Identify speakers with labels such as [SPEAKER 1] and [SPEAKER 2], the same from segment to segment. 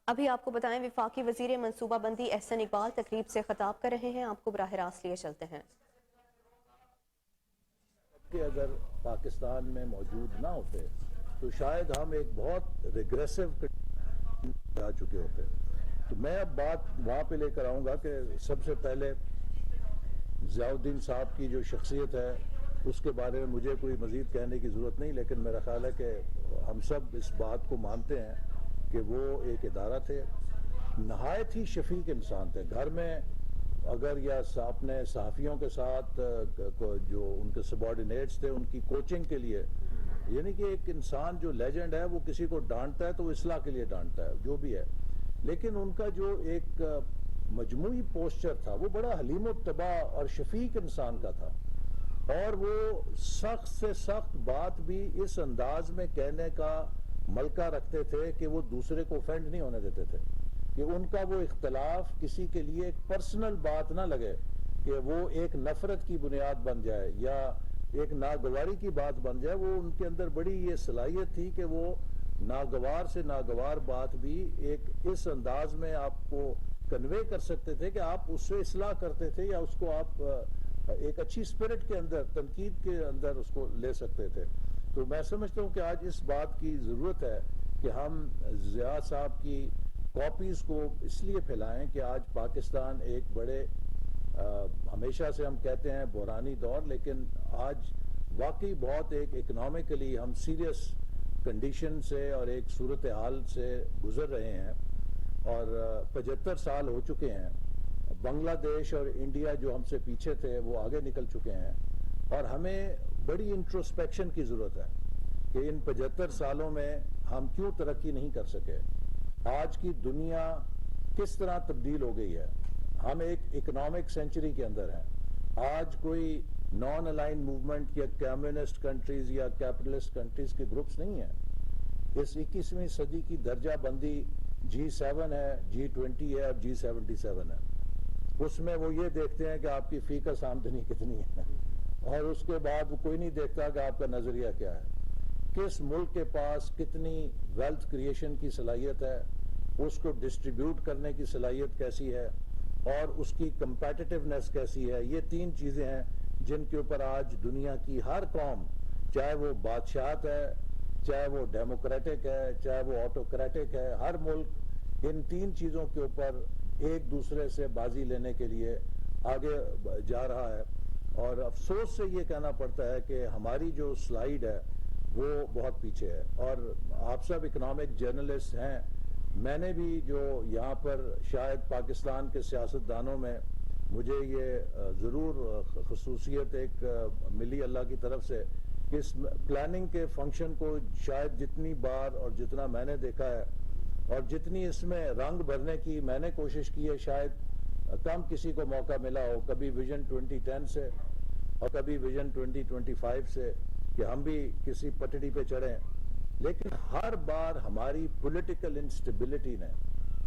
[SPEAKER 1] ابھی آپ کو بتائیں وفاقی وزیر منصوبہ بندی احسن اقبال تقریب سے خطاب کر رہے ہیں، آپ کو براہ راست لیے چلتے ہیں۔
[SPEAKER 2] کہ اگر پاکستان میں موجود نہ ہوتے تو شاید ہم ایک بہت ریگریسو آ چکے ہوتے۔ تو میں اب بات وہاں پہ لے کر آؤں گا کہ سب سے پہلے ضیاء الدین صاحب کی جو شخصیت ہے اس کے بارے میں مجھے کوئی مزید کہنے کی ضرورت نہیں، لیکن میرا خیال ہے کہ ہم سب اس بات کو مانتے ہیں کہ وہ ایک ادارہ تھے، نہایت ہی شفیق انسان تھے۔ گھر میں اگر یا اپنے صحافیوں کے ساتھ جو ان کے سبارڈینیٹس تھے ان کی کوچنگ کے لیے، یعنی کہ ایک انسان جو لیجنڈ ہے وہ کسی کو ڈانٹتا ہے تو وہ اصلاح کے لیے ڈانٹتا ہے جو بھی ہے، لیکن ان کا جو ایک مجموعی پوسچر تھا وہ بڑا حلیم الطبع اور شفیق انسان کا تھا، اور وہ سخت سے سخت بات بھی اس انداز میں کہنے کا ملکہ رکھتے تھے کہ وہ دوسرے کو افینڈ نہیں ہونے دیتے تھے، کہ ان کا وہ اختلاف کسی کے لیے ایک پرسنل بات نہ لگے کہ وہ ایک نفرت کی بنیاد بن جائے یا ایک ناگواری کی بات بن جائے۔ وہ ان کے اندر بڑی یہ صلاحیت تھی کہ وہ ناگوار سے ناگوار بات بھی ایک اس انداز میں آپ کو کنوے کر سکتے تھے کہ آپ اس سے اصلاح کرتے تھے یا اس کو آپ ایک اچھی اسپرٹ کے اندر، تنقید کے اندر اس کو لے سکتے تھے۔ تو میں سمجھتا ہوں کہ آج اس بات کی ضرورت ہے کہ ہم ضیاء صاحب کی کاپیز کو اس لیے پھیلائیں کہ آج پاکستان ایک بڑے ہمیشہ سے ہم کہتے ہیں بحرانی دور، لیکن آج واقعی بہت ایک اکنامکلی ہم سیریس کنڈیشن سے اور ایک صورتحال سے گزر رہے ہیں، اور 75 سال ہو چکے ہیں۔ بنگلہ دیش اور انڈیا جو ہم سے پیچھے تھے وہ آگے نکل چکے ہیں، اور ہمیں بڑی انٹروسپیکشن کی ضرورت ہے کہ ان 75 سالوں میں ہم کیوں ترقی نہیں کر سکے۔ آج کی دنیا کس طرح تبدیل ہو گئی ہے، ہم ایک اکنامک سینچری کے اندر ہیں۔ آج کوئی نان الائن موومنٹ یا کمیونسٹ کنٹریز یا کیپٹلسٹ کنٹریز کے گروپس نہیں ہیں۔ اس 21ویں صدی کی درجہ بندی G7 ہے، G20 ہے، اب G77 ہے۔ اس میں وہ یہ دیکھتے ہیں کہ آپ کی فی کس آمدنی کتنی ہے، اور اس کے بعد کوئی نہیں دیکھتا کہ آپ کا نظریہ کیا ہے، کس ملک کے پاس کتنی ویلتھ کریشن کی صلاحیت ہے، اس کو ڈسٹریبیوٹ کرنے کی صلاحیت کیسی ہے، اور اس کی کمپیٹیٹیونیس کیسی ہے۔ یہ 3 چیزیں ہیں جن کے اوپر آج دنیا کی ہر قوم، چاہے وہ بادشاہت ہے، چاہے وہ ڈیموکریٹک ہے، چاہے وہ آٹوکریٹک ہے، ہر ملک ان 3 چیزوں کے اوپر ایک دوسرے سے بازی لینے کے لیے آگے جا رہا ہے۔ اور افسوس سے یہ کہنا پڑتا ہے کہ ہماری جو سلائیڈ ہے وہ بہت پیچھے ہے، اور آپ سب اکنامک جرنلسٹ ہیں، میں نے بھی جو یہاں پر شاید پاکستان کے سیاستدانوں میں مجھے یہ ضرور خصوصیت ایک ملی اللہ کی طرف سے کہ اس پلاننگ کے فنکشن کو شاید جتنی بار اور جتنا میں نے دیکھا ہے اور جتنی اس میں رنگ بھرنے کی میں نے کوشش کی ہے، شاید کم کسی کو موقع ملا ہو، کبھی ویژن 2010 سے اور کبھی ویژن 2025 سے کہ ہم بھی کسی پٹڑی پہ چڑھیں، لیکن ہر بار ہماری پولیٹیکل انسٹیبلٹی نے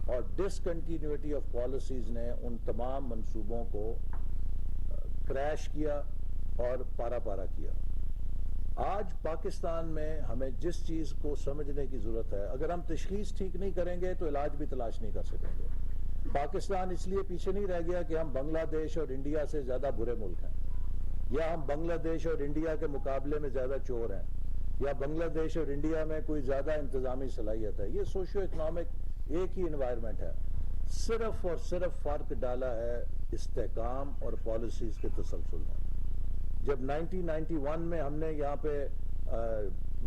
[SPEAKER 2] اور ڈسکنٹینیوٹی آف پالیسیز نے ان تمام منصوبوں کو کریش کیا اور پارا پارا کیا۔ آج پاکستان میں ہمیں جس چیز کو سمجھنے کی ضرورت ہے، اگر ہم تشخیص ٹھیک نہیں کریں گے تو علاج بھی تلاش نہیں کر سکیں گے۔ پاکستان اس لیے پیچھے نہیں رہ گیا کہ ہم بنگلہ دیش اور انڈیا سے زیادہ برے ملک ہیں، یا ہم بنگلہ دیش اور انڈیا کے مقابلے میں زیادہ چور ہیں، یا بنگلہ دیش اور انڈیا میں کوئی زیادہ انتظامی صلاحیت ہے۔ یہ سوشو اکنامک ایک ہی انوائرمنٹ ہے، صرف اور صرف فرق ڈالا ہے استحکام اور پالیسیز کے تسلسل میں۔ جب 1991 میں ہم نے یہاں پہ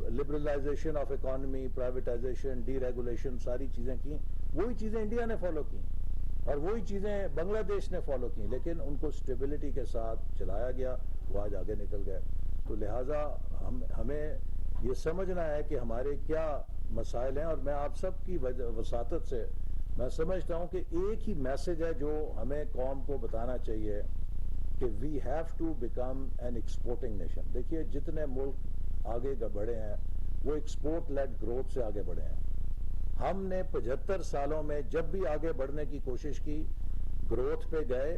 [SPEAKER 2] liberalisation of economy, privatisation, deregulation ساری چیزیں کی، وہی چیزیں انڈیا نے فالو کی اور وہی چیزیں بنگلہ دیش نے فالو کی، لیکن ان کو سٹیبلٹی کے ساتھ چلایا گیا، وہ آج آگے نکل گئے۔ تو لہٰذا ہمیں یہ سمجھنا ہے کہ ہمارے کیا مسائل ہیں، اور میں آپ سب کی وساطت سے میں سمجھتا ہوں کہ ایک ہی میسج ہے جو ہمیں قوم کو بتانا چاہیے کہ we have to become an exporting nation. دیکھیے جتنے ملک آگے بڑھے ہیں وہ ایکسپورٹ لیڈ گروتھ سے آگے بڑھے ہیں۔ ہم نے 75 سالوں میں جب بھی آگے بڑھنے کی کوشش کی، گروتھ پہ گئے،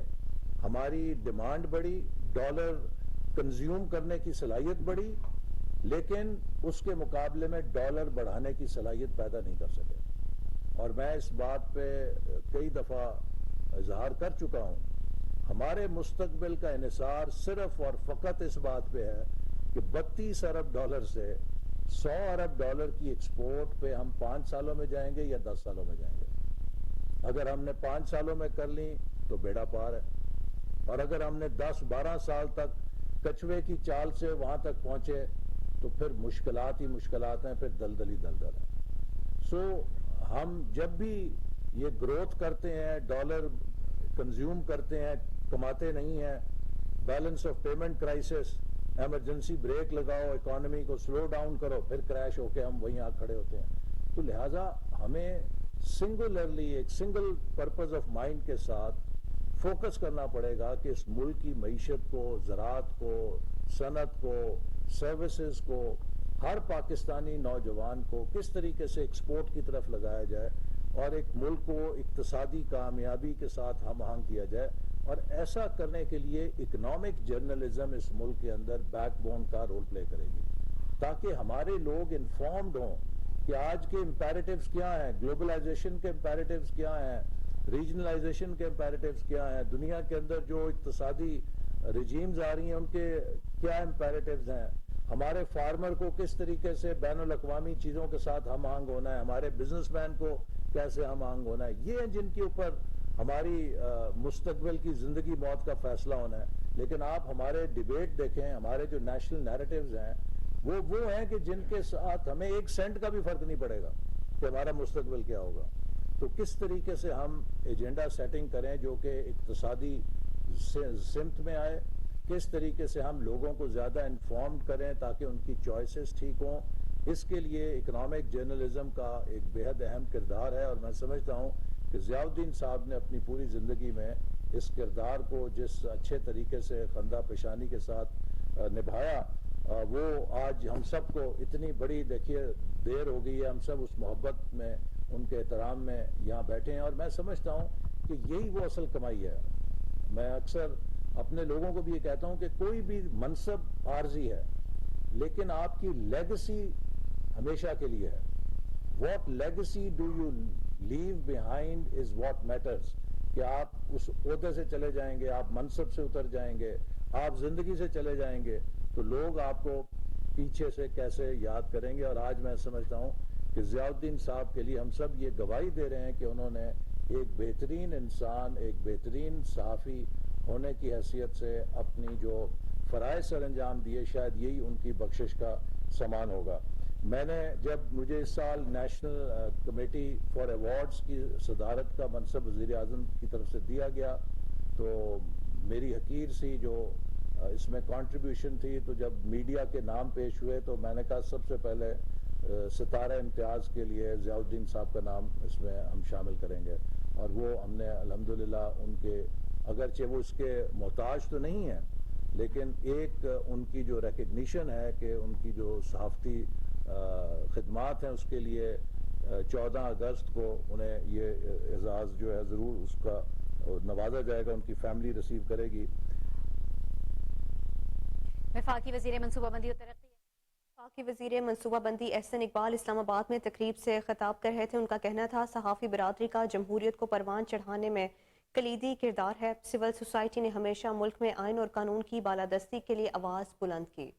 [SPEAKER 2] ہماری ڈیمانڈ بڑھی، ڈالر کنزیوم کرنے کی صلاحیت بڑھی، لیکن اس کے مقابلے میں ڈالر بڑھانے کی صلاحیت پیدا نہیں کر سکے۔ اور میں اس بات پہ کئی دفعہ اظہار کر چکا ہوں، ہمارے مستقبل کا انحصار صرف اور فقط اس بات پہ ہے کہ 32 ارب ڈالر سے 100 ارب ڈالر کی ایکسپورٹ پہ ہم 5 سالوں میں جائیں گے یا 10 سالوں میں جائیں گے۔ اگر ہم نے 5 سالوں میں کر لی تو بیڑا پار ہے، اور اگر ہم نے 10-12 سال تک کچھوے کی چال سے وہاں تک پہنچے تو پھر مشکلات ہی مشکلات ہیں، پھر دلدل ہی دلدل ہے۔ سو ہم جب بھی یہ گروتھ کرتے ہیں، ڈالر کنزیوم کرتے ہیں، کماتے نہیں ہیں، balance of payment crisis, emergency break لگاؤ، اکانومی کو سلو ڈاؤن کرو، پھر کریش ہو کے ہم وہیں آ کھڑے ہوتے ہیں۔ تو لہٰذا ہمیں سنگولرلی ایک سنگل پرپز آف مائنڈ کے ساتھ فوکس کرنا پڑے گا کہ اس ملک کی معیشت کو، زراعت کو، صنعت کو، سروسز کو، ہر پاکستانی نوجوان کو کس طریقے سے ایکسپورٹ کی طرف لگایا جائے اور ایک ملک کو اقتصادی کامیابی کے ساتھ ہم آہنگ کیا جائے۔ اور ایسا کرنے کے لیے اکنامک جرنلزم اس ملک کے اندر بیک بون کا رول پلے کرے گی، تاکہ ہمارے لوگ انفارمڈ ہوں کہ آج کے امپیریٹیوز کیا ہیں، گلوبلائزیشن کے امپیریٹیوز کیا ہیں، ریجنلائزیشن کے امپیریٹیوز کیا ہیں، دنیا کے اندر جو اقتصادی رجیمز آ رہی ہیں ان کے کیا امپیریٹیوز ہیں، ہمارے فارمر کو کس طریقے سے بین الاقوامی چیزوں کے ساتھ ہم آہنگ ہونا ہے، ہمارے بزنس مین کو کیسے ہم آہنگ ہونا ہے، یہ ہیں جن کے اوپر ہماری مستقبل کی زندگی موت کا فیصلہ ہونا ہے۔ لیکن آپ ہمارے ڈیبیٹ دیکھیں، ہمارے جو نیشنل نیریٹیوز ہیں وہ ہیں کہ جن کے ساتھ ہمیں 1 سینٹ کا بھی فرق نہیں پڑے گا کہ ہمارا مستقبل کیا ہوگا۔ تو کس طریقے سے ہم ایجنڈا سیٹنگ کریں جو کہ اقتصادی سمت میں آئے، کس طریقے سے ہم لوگوں کو زیادہ انفارمڈ کریں تاکہ ان کی چوائسز ٹھیک ہوں، اس کے لیے اکنامک جرنلزم کا ایک بہت اہم کردار ہے۔ اور میں سمجھتا ہوں کہ ضیاء الدین صاحب نے اپنی پوری زندگی میں اس کردار کو جس اچھے طریقے سے خندہ پیشانی کے ساتھ نبھایا، وہ آج ہم سب کو اتنی بڑی دیکھیے دیر ہو گئی ہے، ہم سب اس محبت میں، ان کے احترام میں یہاں بیٹھے ہیں، اور میں سمجھتا ہوں کہ یہی وہ اصل کمائی ہے۔ میں اکثر اپنے لوگوں کو بھی یہ کہتا ہوں کہ کوئی بھی منصب عارضی ہے، لیکن آپ کی لیگسی ہمیشہ کے لیے ہے۔ What legacy do you leave behind is what matters۔ کہ آپ اس عہدے سے چلے جائیں گے، آپ منصب سے اتر جائیں گے، آپ زندگی سے چلے جائیں گے تو لوگ آپ کو پیچھے سے کیسے یاد کریں گے۔ اور آج میں سمجھتا ہوں کہ ضیاء الدین صاحب کے لیے ہم سب یہ گواہی دے رہے ہیں کہ انہوں نے ایک بہترین انسان، ایک بہترین صحافی ہونے کی حیثیت سے اپنی جو فرائض سر انجام دیے، شاید یہی ان کی بخشش کا سامان ہوگا۔ میں نے جب مجھے اس سال نیشنل کمیٹی فار ایوارڈز کی صدارت کا منصب وزیر اعظم کی طرف سے دیا گیا تو میری حقیر سی جو اس میں کنٹریبیوشن تھی، تو جب میڈیا کے نام پیش ہوئے تو میں نے کہا سب سے پہلے ستارہ امتیاز کے لیے ضیاء الدین صاحب کا نام اس میں ہم شامل کریں گے۔ اور وہ ہم نے الحمدللہ ان کے، اگرچہ وہ اس کے محتاج تو نہیں ہیں، لیکن ایک ان کی جو ریکگنیشن ہے کہ ان کی جو صحافتی خدمات ہیں، اس کے لیے 14 اگست کو انہیں یہ اعزاز جو ہے ضرور اس کا نوازا جائے گا، ان کی فیملی ریسیو کرے گی۔
[SPEAKER 3] وفاقی وزیر منصوبہ بندی اور ترقی
[SPEAKER 1] وفاقی وزیر منصوبہ بندی احسن اقبال اسلام آباد میں تقریب سے خطاب کر رہے تھے۔ ان کا کہنا تھا صحافی برادری کا جمہوریت کو پروان چڑھانے میں کلیدی کردار ہے۔ سول سوسائٹی نے ہمیشہ ملک میں آئین اور قانون کی بالادستی کے لیے آواز بلند کی۔